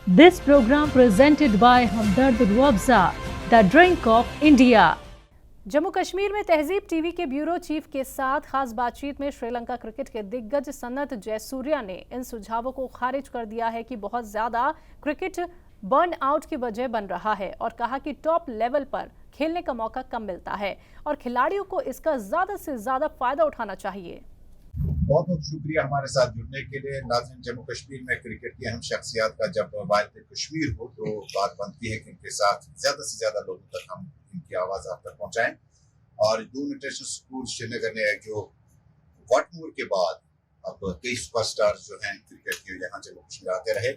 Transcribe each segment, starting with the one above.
This program presented by Hamdard Ruabza, the drink of India. Jammu Kashmir में तहजीब TV के bureau chief के साथ खास बातचीत में श्रीलंका क्रिकेट के दिग्गज सनत जयसूर्या ने इन सुझावों को खारिज कर दिया है कि बहुत ज्यादा क्रिकेट बर्न आउट की वजह बन रहा है और कहा कि टॉप लेवल पर खेलने का मौका कम मिलता है और खिलाड़ियों को इसका ज्यादा से ज्यादा फायदा उठाना चाहिए। बहुत बहुत शुक्रिया हमारे साथ जुड़ने के लिए। नाज़रीन, जम्मू कश्मीर में क्रिकेट की अहम शख्सियात का जब वायद कश्मीर हो तो बात बनती है कि इनके साथ ज्यादा से ज्यादा लोगों तक हम इनकी आवाज आप तक पहुंचाएं। और दून इंटरनेशनल स्कूल श्रीनगर ने जो वटमूर के बाद अब कई सुपरस्टार जो हैं क्रिकेट के यहाँ जम्मू कश्मीर आते रहे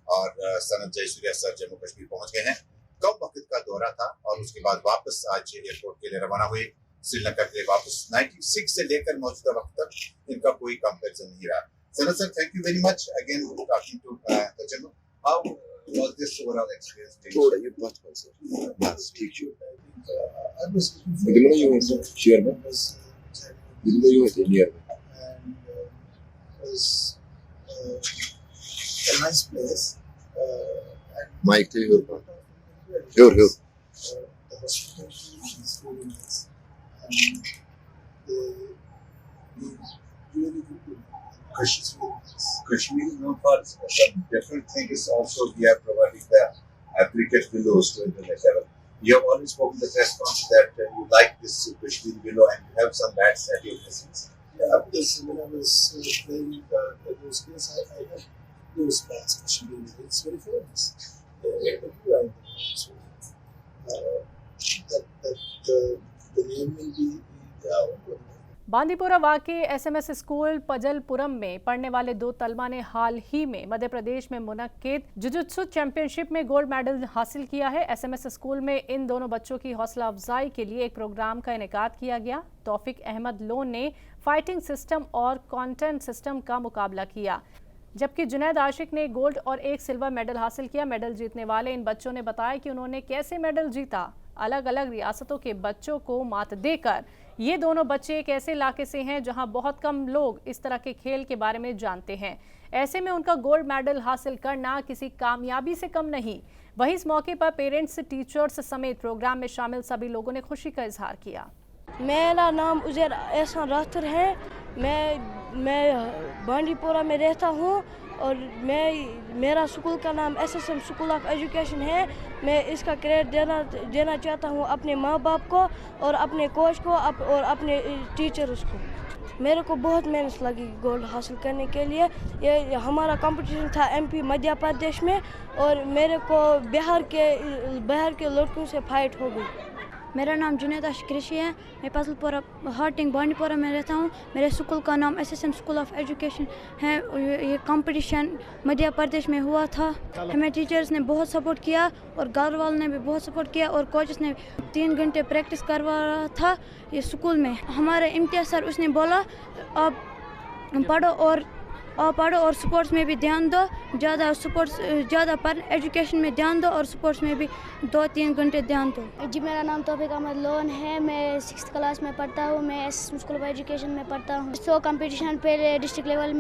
और सनत जयसूर्या सर जम्मू कश्मीर पहुंच गए हैं। कम वक्त का दौरा था और उसके बाद वापस आज एयरपोर्ट के लिए रवाना हुए श्रीलंका के लिए वापस। 96 से लेकर मौजूदा वक्त तक इनका कोई कंपैरिजन नहीं रहा। Sanat sir, thank you very much again for talking to Tajannum. How was this overall experience? थोड़ा ये बहुत सर बस ठीक है। Gimana you want to share में? Gimana you want to share में? Was a nice place. Mike to your part. Sure. The hospitality is really nice. And they really good people. Kashmir is known for some different things. Also, we are providing the cricket willows to international level. You have always spoken the press conference that you like this Kashmir willow and you have some bats at your business. Yeah, because when I was playing those games, I had those bats, Kashmir. It's very famous. The name will be Bandipora वाक़े SMS school पजलपुरम में पढ़ने वाले दो तलबा ने हाल ही में मध्य प्रदेश में मुनक्किद jujutsu championship में गोल्ड मेडल हासिल किया है। एसएमएस स्कूल में इन दोनों बच्चों की हौसला अफजाई के लिए एक प्रोग्राम का इनेकाद किया गया। तौफिक अहमद लोन ने फाइटिंग सिस्टम और कंटेंट सिस्टम का मुकाबला किया, जबकि जुनैद आशिक ने गोल्ड और एक सिल्वर मेडल हासिल किया। मेडल जीतने वाले इन बच्चों ने बताया कि उन्होंने कैसे मेडल जीता। अलग अलग रियासतों के बच्चों को मात देकर ये दोनों बच्चे एक ऐसे इलाके से हैं जहां बहुत कम लोग इस तरह के खेल के बारे में जानते हैं। ऐसे में उनका गोल्ड मेडल हासिल करना किसी कामयाबी से कम नहीं। वहीं इस मौके पर पेरेंट्स, टीचर्स समेत प्रोग्राम में शामिल सभी लोगों ने खुशी का इजहार किया। मेरा नाम उजैर एहसान राथर है। मैं बांडीपुरा में रहता हूँ और मेरा स्कूल का नाम एसएसएम स्कूल ऑफ एजुकेशन है। मैं इसका क्रेडिट देना चाहता हूँ अपने माँ बाप को और अपने कोच को और अपने टीचर्स को। मेरे को बहुत मेहनत लगी गोल्ड हासिल करने के लिए। ये हमारा कंपटीशन था एमपी मध्य प्रदेश में और मेरे को बिहार के लड़कों से फाइट हो गई। मेरा नाम जुनैद आशिक है। मैं पजलपुरा हार्टिंग बांडीपुरा में रहता हूँ। मेरे स्कूल का नाम एसएसएम स्कूल ऑफ एजुकेशन है। ये कंपटीशन मध्य प्रदेश में हुआ था। हमें टीचर्स ने बहुत सपोर्ट किया और घर वालों ने भी बहुत सपोर्ट किया और कोचेस ने 3 घंटे प्रैक्टिस करवा रहा था ये स्कूल में। हमारे इम्तियाज सर उसने बोला आप पढ़ो और स्पोर्ट्स में भी ध्यान दो, ज़्यादा पर एजुकेशन में ध्यान दो और स्पोर्ट्स में भी 2-3 घंटे ध्यान दो। जी, मेरा नाम तौफिक अहमद लोन है। मैं 6th क्लास में पढ़ता हूँ। मैं एसएसएम स्कूल ऑफ एजुकेशन में पढ़ता हूँ। तो कंपटीशन पहले डिस्ट्रिक्ट लेवल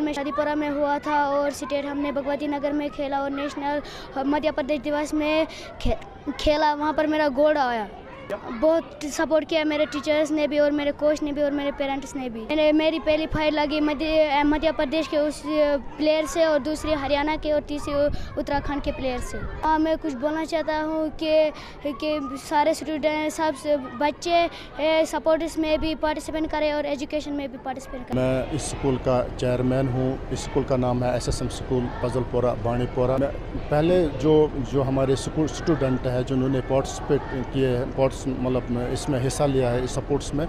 में शादीपुरा में हुआ था और स्टेट हमने भगवती नगर में खेला और नेशनल मध्य प्रदेश दिवस में खेला। वहाँ पर मेरा गोल्ड आया। बहुत सपोर्ट किया मेरे टीचर्स ने भी और मेरे कोच ने भी और मेरे पेरेंट्स ने भी। मेरी पहली फाइट लगी मध्य प्रदेश के उस प्लेयर से और दूसरी हरियाणा के और तीसरी उत्तराखंड के प्लेयर से। मैं कुछ बोलना चाहता हूँ कि सारे स्टूडेंट सब बच्चे स्पोर्ट्स में भी पार्टिसिपेट करें और एजुकेशन में भी पार्टिसिपेट करें। मैं इस स्कूल का चेयरमैन हूँ। इस स्कूल का नाम है एसएसएम स्कूल पजलपुरा बांडीपुरा। पहले जो हमारे स्कूल स्टूडेंट हैं जिन्होंने पार्टिसिपेट किए हैं, मतलब इसमें हिस्सा लिया है इस स्पोर्ट्स में,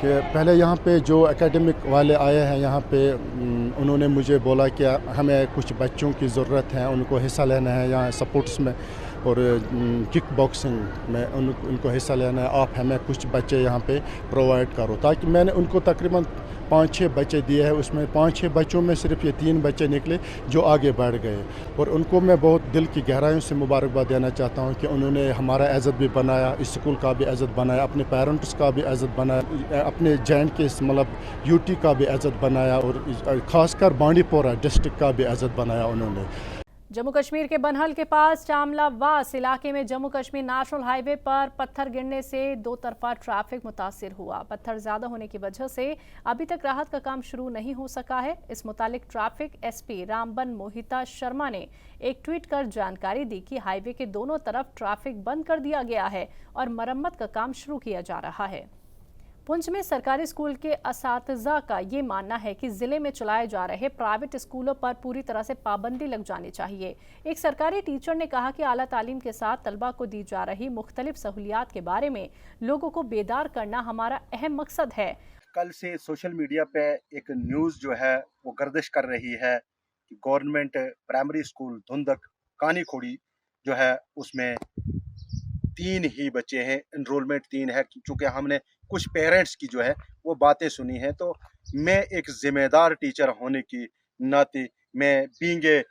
कि पहले यहाँ पे जो एकेडमिक वाले आए हैं यहाँ पे उन्होंने मुझे बोला कि हमें कुछ बच्चों की ज़रूरत है, उनको हिस्सा लेना है यहाँ स्पोर्ट्स में और किक बॉक्सिंग में उनको हिस्सा लेना है। आप हमें कुछ बच्चे यहाँ पे प्रोवाइड करो। ताकि मैंने उनको तकरीबन 5-6 बच्चे दिए हैं। उसमें 5-6 बच्चों में सिर्फ ये 3 बच्चे निकले जो आगे बढ़ गए और उनको मैं बहुत दिल की गहराइयों से मुबारकबाद देना चाहता हूँ कि उन्होंने हमारा इज़्ज़त भी बनाया, इस स्कूल का भी इज़्ज़त बनाया, अपने पेरेंट्स का भी इज़्ज़त बनाया, अपने जैन के मतलब यूटी का भी इज़्ज़त बनाया और ख़ासकर बांडीपुरा डिस्ट्रिक्ट का भी इज़्ज़त बनाया उन्होंने। जम्मू कश्मीर के बनहल के पास चामलावास इलाके में जम्मू कश्मीर नेशनल हाईवे पर पत्थर गिरने से दो तरफा ट्रैफिक मुतासिर हुआ। पत्थर ज्यादा होने की वजह से अभी तक राहत का काम शुरू नहीं हो सका है। इस मुतालिक ट्रैफिक एसपी रामबन मोहिता शर्मा ने एक ट्वीट कर जानकारी दी कि हाईवे के दोनों तरफ ट्रैफिक बंद कर दिया गया है और मरम्मत का काम शुरू किया जा रहा है। पुंछ में सरकारी स्कूल के असातिज़ा का ये मानना है कि जिले में चलाए जा रहे प्राइवेट स्कूलों पर पूरी तरह से पाबंदी लग जानी चाहिए। एक सरकारी टीचर ने कहा कि आला तालीम के साथ तलबा को दी जा रही मुख्तलिफ सहूलियात के बारे में लोगों को बेदार करना हमारा अहम मकसद है। कल से सोशल मीडिया पे एक न्यूज़ जो है वो गर्दिश कर रही है कि गवर्नमेंट प्राइमरी स्कूल धुंधक कानी खोड़ी जो है उसमें 3 ही बच्चे हैं, इनरोलमेंट 3 है। क्योंकि हमने कुछ पेरेंट्स की जो है वो बातें सुनी हैं, तो मैं एक जिम्मेदार टीचर होने की नाते मैं being a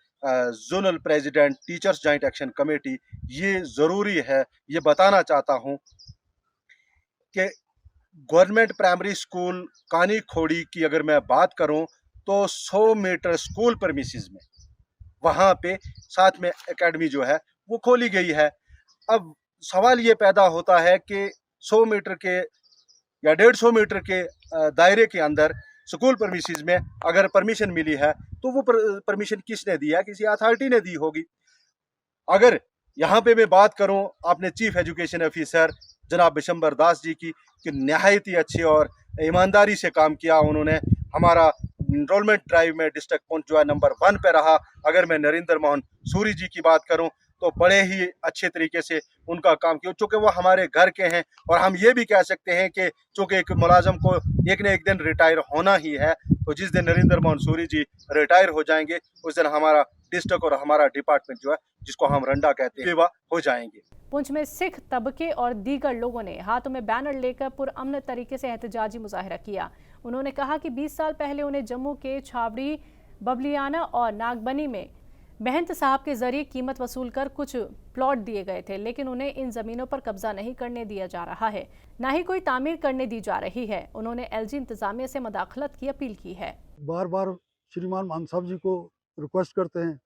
zonal president teachers joint action committee ये ज़रूरी है ये बताना चाहता हूँ कि गवर्नमेंट प्राइमरी स्कूल कानी खोड़ी की अगर मैं बात करूँ तो 100 मीटर स्कूल परमिसेस में वहाँ पे साथ में एकेडमी जो है वो खोली गई है। अब सवाल ये पैदा होता है कि 100 मीटर के या 150 मीटर के दायरे के अंदर स्कूल परमिसेस में अगर परमिशन मिली है तो वो परमिशन किसने दिया? किसी अथॉरिटी ने दी होगी। अगर यहाँ पे मैं बात करूँ अपने चीफ एजुकेशन ऑफिसर जनाब बिशंबर दास जी की कि नहायत ही अच्छी और ईमानदारी से काम किया उन्होंने। हमारा इनरोलमेंट ड्राइव में डिस्ट्रिक्ट पुंछ जो है नंबर 1 पे रहा। अगर मैं नरेंद्र मोहन सूरी जी की बात करूं तो बड़े ही अच्छे तरीके से उनका काम किया, चूँकि वो हमारे घर के हैं। और हम ये भी कह सकते हैं कि चूँकि एक मुलाजम को एक न एक दिन रिटायर होना ही है, तो जिस दिन नरेंद्र मोहन सूरी जी रिटायर हो जाएंगे उस दिन हमारा डिस्ट्रिक्ट और हमारा डिपार्टमेंट जो है जिसको हम रंडा कहते हैं बेवा हो जाएंगे। पुंछ में सिख तबके और दीगर लोगों ने हाथों में बैनर लेकर पुरअमन तरीके से एहतजाजी मुजाहिरा किया। उन्होंने कहा कि 20 साल पहले उन्हें जम्मू के छावड़ी, बबलियाना और नागबनी में महंत साहब के जरिए कीमत वसूल कर कुछ प्लॉट दिए गए थे, लेकिन उन्हें इन जमीनों पर कब्जा नहीं करने दिया जा रहा है, ना ही कोई तामीर करने दी जा रही है। उन्होंने एलजी इंतजामिया से मदाखलत की अपील की है। बार बार श्रीमान मान साहब जी को रिक्वेस्ट करते हैं,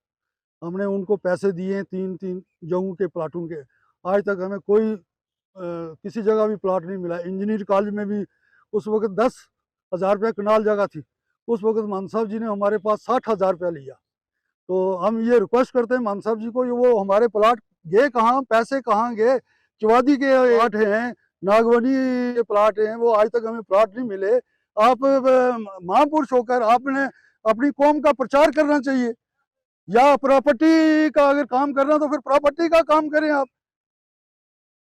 हमने उनको पैसे दिए हैं 3 जम्मू के प्लाटों के, आज तक हमें कोई किसी जगह भी प्लाट नहीं मिला। इंजीनियर कॉलेज में भी उस वक्त 10,000 रुपये कनाल जगह थी, उस वक्त मान साहब जी ने हमारे पास 60,000 रुपया लिया। तो हम ये रिक्वेस्ट करते हैं मान साहब जी को, वो हमारे प्लाट गए कहाँ, पैसे कहाँ गए? चवादी के प्लाट हैं, नागवनी के प्लाट हैं, वो आज तक हमें प्लाट नहीं मिले। आप महापुरुष होकर आपने अपनी कौम का प्रचार करना चाहिए, या प्रॉपर्टी का अगर काम करना तो फिर प्रॉपर्टी का काम करें। आप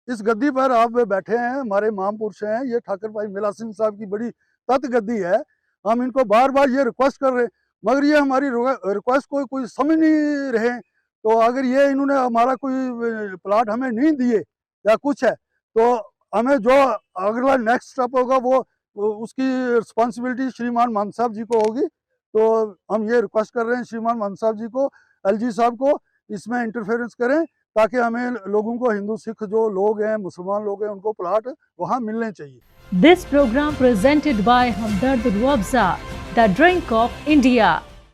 इस गद्दी पर आप बैठे हैं, हमारे महापुरुष हैं, ये ठाकर भाई मिला सिंह साहब की बड़ी तत गद्दी है। हम इनको बार बार ये रिक्वेस्ट कर रहे हैं, मगर ये हमारी रिक्वेस्ट को कोई समझ नहीं रहे। तो अगर ये इन्होंने हमारा कोई प्लाट हमें नहीं दिए या कुछ है, तो हमें जो अगला नेक्स्ट स्टेप होगा वो उसकी रिस्पॉन्सिबिलिटी श्रीमान मान साहब जी को होगी। तो हम ये रिक्वेस्ट कर रहे हैं श्रीमान मान साहब जी को, एलजी साहब को इसमें इंटरफेरेंस करें, ताकि हमें लोगों को, हिंदू सिख जो लोग हैं, मुसलमान लोग हैं, उनको प्लाट वहाँ मिलने चाहिए। This program presented by Hamdard Ruabza, the drink of India.